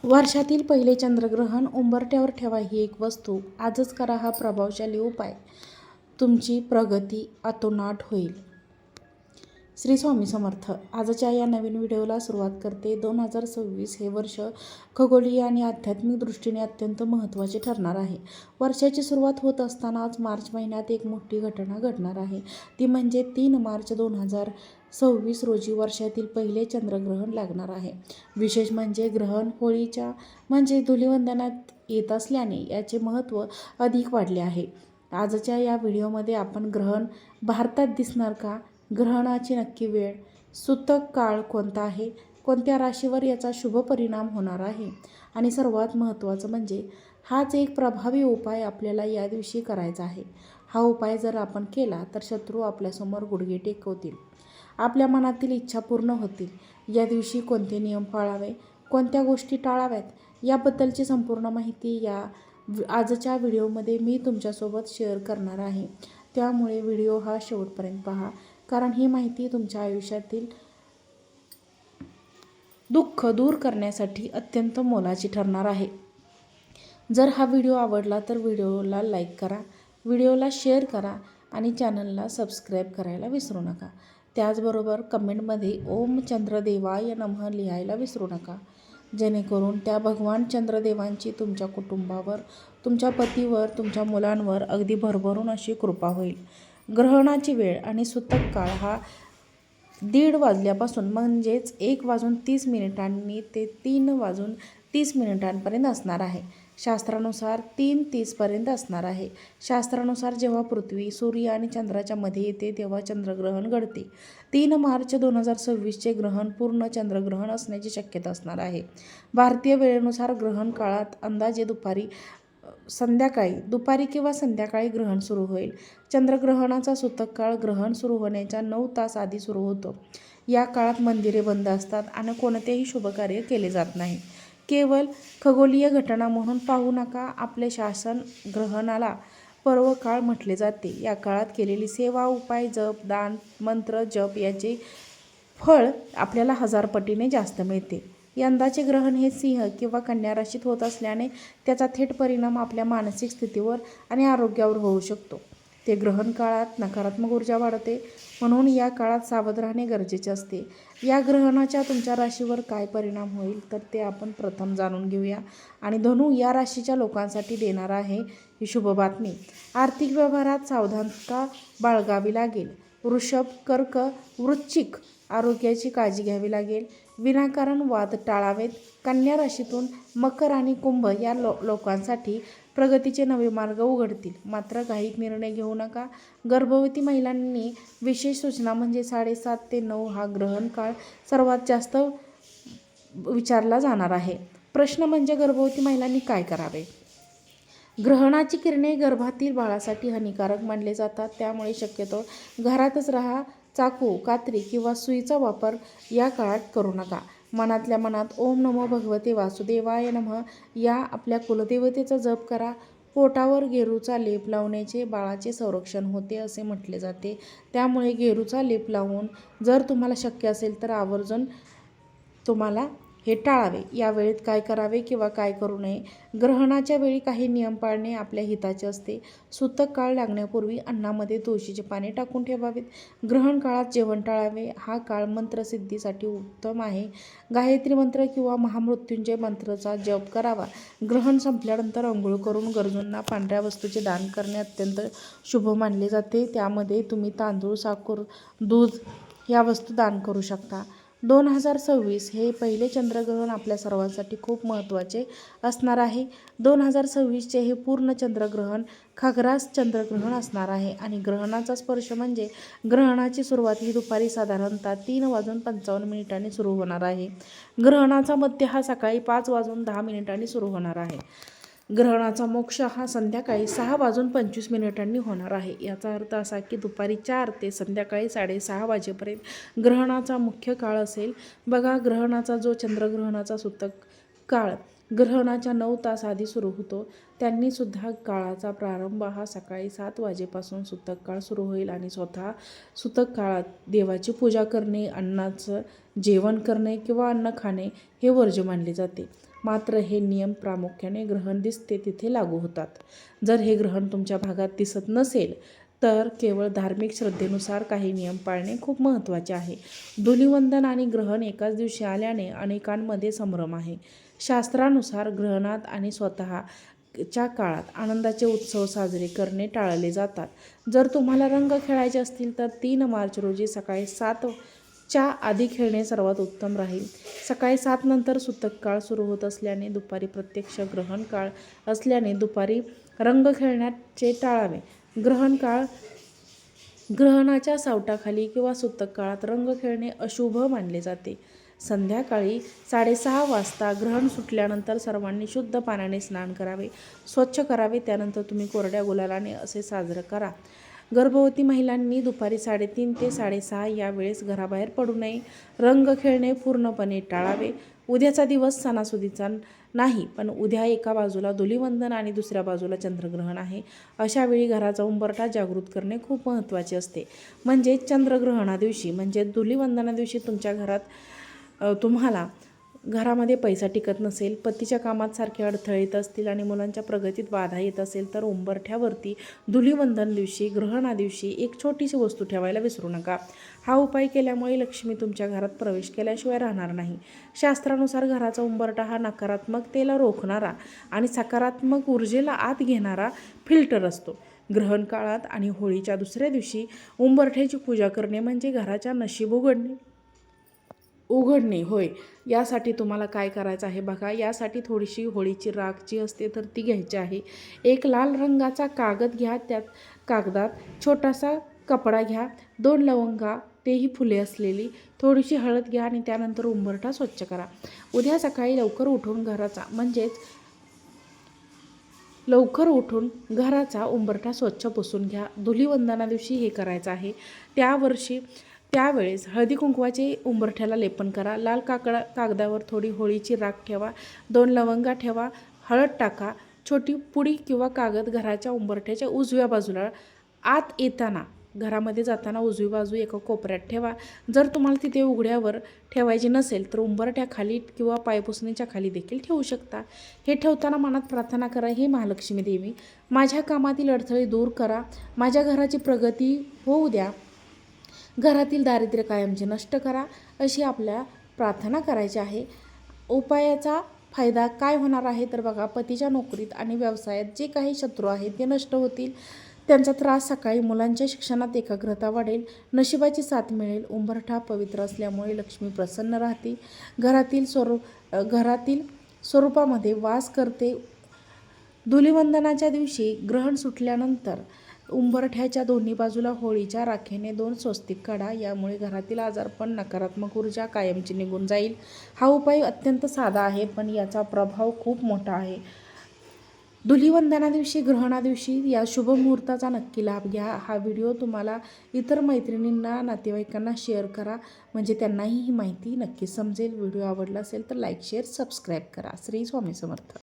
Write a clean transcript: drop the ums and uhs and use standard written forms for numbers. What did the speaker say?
वर्षातील पहिले चंद्रग्रहण उंबरठ्यावर ठेवा ही एक वस्तू. आजच करा हा प्रभावशाली उपाय. तुमची प्रगती अतोनाट होईल. श्री स्वामी समर्थ. आजच्या या नवीन व्हिडिओला सुरुवात करते. 2026 हे वर्ष खगोलीय आणि आध्यात्मिक दृष्टीने अत्यंत महत्त्वाचे ठरणार आहे. वर्षाची सुरुवात होत असतानाच मार्च महिन्यात एक मोठी घटना घडणार आहे. ती म्हणजे 3 मार्च 2026 रोजी वर्षातील पहिले चंद्रग्रहण लागणार आहे. विशेष म्हणजे ग्रहण होळीच्या म्हणजे धुलिवंदनात येत असल्याने याचे महत्त्व अधिक वाढले आहे. आजच्या या व्हिडिओमध्ये आपण ग्रहण भारतात दिसणार का, ग्रहणाची नक्की वेळ, सूतक काळ कोणता आहे, कोणत्या राशीवर याचा शुभ परिणाम होणार आहे आणि सर्वात महत्त्वाचं म्हणजे हाच एक प्रभावी उपाय आपल्याला या दिवशी करायचा आहे. हा उपाय जर आपण केला तर शत्रू आपल्यासमोर गुडघे टेकवतील, आपल्या मनातील इच्छा पूर्ण होतील. या दिवशी कोणते नियम पाळावे, कोणत्या गोष्टी टाळाव्यात याबद्दलची संपूर्ण माहिती या आजच्या व्हिडिओमध्ये मी तुमच्यासोबत शेअर करणार आहे. त्यामुळे व्हिडिओ हा शेवटपर्यंत पहा, कारण ही माहिती तुमच्या आयुष्यातील दुःख दूर करण्यासाठी अत्यंत मोलाची ठरणार आहे. जर हा व्हिडिओ आवडला तर व्हिडिओला लाईक करा, व्हिडिओला शेअर करा आणि चॅनलला सबस्क्राईब करायला विसरू नका. त्याचबरोबर कमेंटमध्ये ओम चंद्रदेवाय नमः लिहायला विसरू नका, जेणेकरून त्या भगवान चंद्रदेवांची तुमच्या कुटुंबावर, तुमच्या पतीवर, तुमच्या मुलांवर अगदी भरभरून अशी कृपा होईल. ग्रहणाची वेळ आणि सूतक काळ हा 1:30 वाजल्यापासून म्हणजेच 1:30 ते 3:30 असणार आहे. शास्त्रानुसार 3:30 पर्यंत असणार आहे. शास्त्रानुसार जेव्हा पृथ्वी, सूर्य आणि चंद्राच्या मध्ये येते तेव्हा चंद्रग्रहण घडते. 3 मार्च 2026चे ग्रहण पूर्ण चंद्रग्रहण असण्याची शक्यता असणार आहे. भारतीय वेळेनुसार ग्रहण काळात अंदाजे दुपारी किंवा संध्याकाळी ग्रहण सुरू होईल. चंद्रग्रहणाचा सूतक काळ ग्रहण सुरू होण्याच्या 9 तास आधी सुरू होतो. या काळात मंदिरे बंद असतात आणि कोणतेही शुभकार्य केले जात नाही. केवळ खगोलीय घटना म्हणून पाहू नका. आपले शासन ग्रहणाला पर्व काळ म्हटले जाते. या काळात केलेली सेवा, उपाय, जप, दान, मंत्र जप याचे फळ आपल्याला 1000 पटीने जास्त मिळते. यंदाचे ग्रहण हे सिंह किंवा कन्या राशीत होत असल्याने त्याचा थेट परिणाम आपल्या मानसिक स्थितीवर आणि आरोग्यावर होऊ शकतो. ते ग्रहण काळात नकारात्मक ऊर्जा वाढते, म्हणून या काळात सावध राहणे गरजेचे असते. या ग्रहणाचा तुमच्या राशीवर काय परिणाम होईल तर ते आपण प्रथम जाणून घेऊया. आणि धनु या राशीच्या लोकांसाठी देणार आहे ही शुभ बातमी. आर्थिक व्यवहारात सावधानता बाळगावी लागेल. वृषभ, कर्क, वृश्चिक आरोग्याची काळजी घ्यावी लागेल. विनाकारण वाद टाळावेत. कन्या राशीतून मकर आणि कुंभ या लोकांसाठी प्रगतीचे नवे मार्ग उघडतील, मात्र घाईत निर्णय घेऊ नका. गर्भवती महिलांनी विशेष सूचना म्हणजे 7:30 ते 9 हा ग्रहण काळ सर्वात जास्त विचारला जाणार आहे. प्रश्न म्हणजे गर्भवती महिलांनी काय करावे. ग्रहणाची किरणे गर्भातील बाळासाठी हानिकारक मानले जातात, त्यामुळे शक्यतो घरातच राहा. चाकू, कात्री किंवा सुईचा वापर या काळात करू नका. मनातल्या मनात ओम नमो भगवते वासुदेवाय नमः या आपल्या कुलदेवतेचा जप करा. पोटावर गेरूचा लेप लावण्याचे बाळाचे संरक्षण होते असे म्हटले जाते, त्यामुळे गेरूचा लेप लावून जर तुम्हाला शक्य असेल तर आवर्जून तुम्हाला हे टाळावे. या वेळेत काय करावे किंवा काय करू नये. ग्रहणाच्या वेळी काही नियम पाळणे आपल्या हिताचे असते. सूतक काळ लागण्यापूर्वी अन्नामध्ये तुळशीचे पाने टाकून ठेवावेत. ग्रहण काळात जेवण टाळावे. हा काळ मंत्रसिद्धीसाठी उत्तम आहे. गायत्री मंत्र किंवा महामृत्युंजय मंत्राचा जप करावा. ग्रहण संपल्यानंतर अंघोळ करून गरजूंना पांढऱ्या वस्तूचे दान करणे अत्यंत शुभ मानले जाते. त्यामध्ये तुम्ही तांदूळ, साखर, दूध या वस्तू दान करू शकता. 2026 हे पहिले चंद्रग्रहण आपल्या सर्वांसाठी खूप महत्त्वाचे असणार आहे. 2026चे हे पूर्ण चंद्रग्रहण खग्रास चंद्रग्रहण असणार आहे आणि ग्रहणाचा स्पर्श म्हणजे ग्रहणाची सुरुवात ही दुपारी साधारणतः 3:55 सुरू होणार आहे. ग्रहणाचा मध्य हा सकाळी 5:10 सुरू होणार आहे. ग्रहणाचा मोक्ष हा संध्याकाळी 6:25 होणार आहे. याचा अर्थ असा की दुपारी 4 ते संध्याकाळी 6:30 वाजेपर्यंत ग्रहणाचा मुख्य काळ असेल. बघा, ग्रहणाचा जो चंद्रग्रहणाचा सूतक काळ ग्रहणाच्या 9 तास आधी सुरू होतो, त्यांनीसुद्धा काळाचा प्रारंभ हा सकाळी 7 वाजेपासून सूतक काळ सुरू होईल आणि स्वतः सूतक काळात देवाची पूजा करणे, अन्नाचं जेवण करणे किंवा अन्न खाणे हे वर्ज्य मानले जाते. मात्र हे नियम प्रामुख्याने ग्रहण दिसते तिथे लागू होतात. जर हे ग्रहण तुमच्या भागात दिसत नसेल तर केवळ धार्मिक श्रद्धेनुसार काही नियम पाळणे खूप महत्त्वाचे आहे. धूलिवंदन आणि ग्रहण एकाच दिवशी आल्याने अनेकांमध्ये संभ्रम आहे. शास्त्रानुसार ग्रहणात आणि स्वतःच्या काळात आनंदाचे उत्सव साजरे करणे टाळले जातात. जर तुम्हाला रंग खेळायचे असतील तर 3 मार्च रोजी सकाळी 7च्या आधी खेळणे सर्वात उत्तम राहील. सकाळी 7 नंतर सूतक काळ सुरू होत असल्याने दुपारी प्रत्यक्ष ग्रहण काळ असल्याने दुपारी रंग खेळण्याचे टाळावे. ग्रहणाच्या सावटाखाली किंवा सूतक काळात रंग खेळणे अशुभ मानले जाते. संध्याकाळी 6:30 वाजता ग्रहण सुटल्यानंतर सर्वांनी शुद्ध पाण्याने स्नान करावे, स्वच्छ करावे. त्यानंतर तुम्ही कोरड्या गुलालाने असे साजरे करा. गर्भवती महिलांनी दुपारी 3:30 ते 6:30 या वेळेस घराबाहेर पडू नये. रंग खेळणे पूर्णपणे टाळावे. उद्याचा दिवस सणासुदीचा नाही, पण उद्या एका बाजूला धूलिवंदन आणि दुसऱ्या बाजूला चंद्रग्रहण आहे. अशा वेळी घराचा उंबरठा जागृत करणे खूप महत्त्वाचे असते. म्हणजे चंद्रग्रहणा दिवशी म्हणजे धूलिवंदना दिवशी तुमच्या तुम्हाला घरामध्ये पैसा टिकत नसेल, पतीच्या कामात सारखे अडथळे येत असतील आणि मुलांच्या प्रगतीत बाधा येत असेल तर उंबरठ्यावरती धूलिवंदन दिवशी ग्रहणा दिवशी एक छोटीशी वस्तू ठेवायला विसरू नका. हा उपाय केल्यामुळे लक्ष्मी तुमच्या घरात प्रवेश केल्याशिवाय राहणार नाही. शास्त्रानुसार घराचा उंबरठा हा नकारात्मकतेला रोखणारा आणि सकारात्मक ऊर्जेला आत घेणारा फिल्टर असतो. ग्रहण काळात आणि होळीच्या दुसऱ्या दिवशी उंबरठ्याची पूजा करणे म्हणजे घराच्या नशीब उघडणे होय. यासाठी तुम्हाला काय करायचं आहे बघा. यासाठी थोडीशी होळीची राख जी असते तर ती घ्यायची आहे. एक लाल रंगाचा कागद घ्या. त्यात कागदात छोटासा कपडा घ्या, 2 लवंगा, तेही फुले असलेली, थोडीशी हळद घ्या आणि त्यानंतर उंबरठा स्वच्छ करा. उद्या सकाळी लवकर उठून घराचा उंबरठा स्वच्छ पुसून घ्या. धूलिवंदना दिवशी हे करायचं आहे. त्यावेळेस हळदी कुंकवाचे उंबरठ्याला लेपन करा. लाल कागदावर थोडी होळीची राख ठेवा, 2 लवंगा ठेवा, हळद टाका. छोटी पुडी किंवा कागद घराच्या उंबरठ्याच्या उजव्या बाजूला आत येताना घरामध्ये जाताना उजवी बाजू एका कोपऱ्यात ठेवा. जर तुम्हाला तिथे उघड्यावर ठेवायची नसेल तर उंबरठ्याखाली किंवा पायपुसणीच्या खाली देखील ठेवू शकता. हे ठेवताना मनात प्रार्थना करा, हे महालक्ष्मी देवी माझ्या कामातील अडथळे दूर करा, माझ्या घराची प्रगती होऊ द्या, घरातील दारिद्र्य कायमचे नष्ट करा, अशी आपल्या प्रार्थना करायची आहे. उपायाचा फायदा काय होणार आहे तर बघा, पतीच्या नोकरीत आणि व्यवसायात जे काही शत्रू आहेत ते नष्ट होतील. त्यांचा त्रास सकाळी, मुलांच्या शिक्षणात एकाग्रता वाढेल, नशिबाची साथ मिळेल. उंबरठा पवित्र असल्यामुळे लक्ष्मी प्रसन्न राहते, घरातील स्वरूपामध्ये वास करते. धूलिवंदनाच्या दिवशी ग्रहण सुटल्यानंतर उंबरठ्याच्या दोन्ही बाजूला होळीच्या राखेने 2 स्वस्तिक काढा. यामुळे घरातील आजारपण, नकारात्मक ऊर्जा कायमची निघून जाईल. हा उपाय अत्यंत साधा आहे पण याचा प्रभाव खूप मोठा आहे. धूलिवंदना दिवशी ग्रहणा दिवशी या शुभ मुहूर्ताचा नक्की लाभ घ्या. हा व्हिडिओ तुम्हाला इतर मैत्रिणींना, नातेवाईकांना शेअर करा, म्हणजे त्यांनाही ही माहिती नक्की समजेल. व्हिडिओ आवडला असेल तर लाईक, शेअर, सबस्क्राईब करा. श्री स्वामी समर्थ.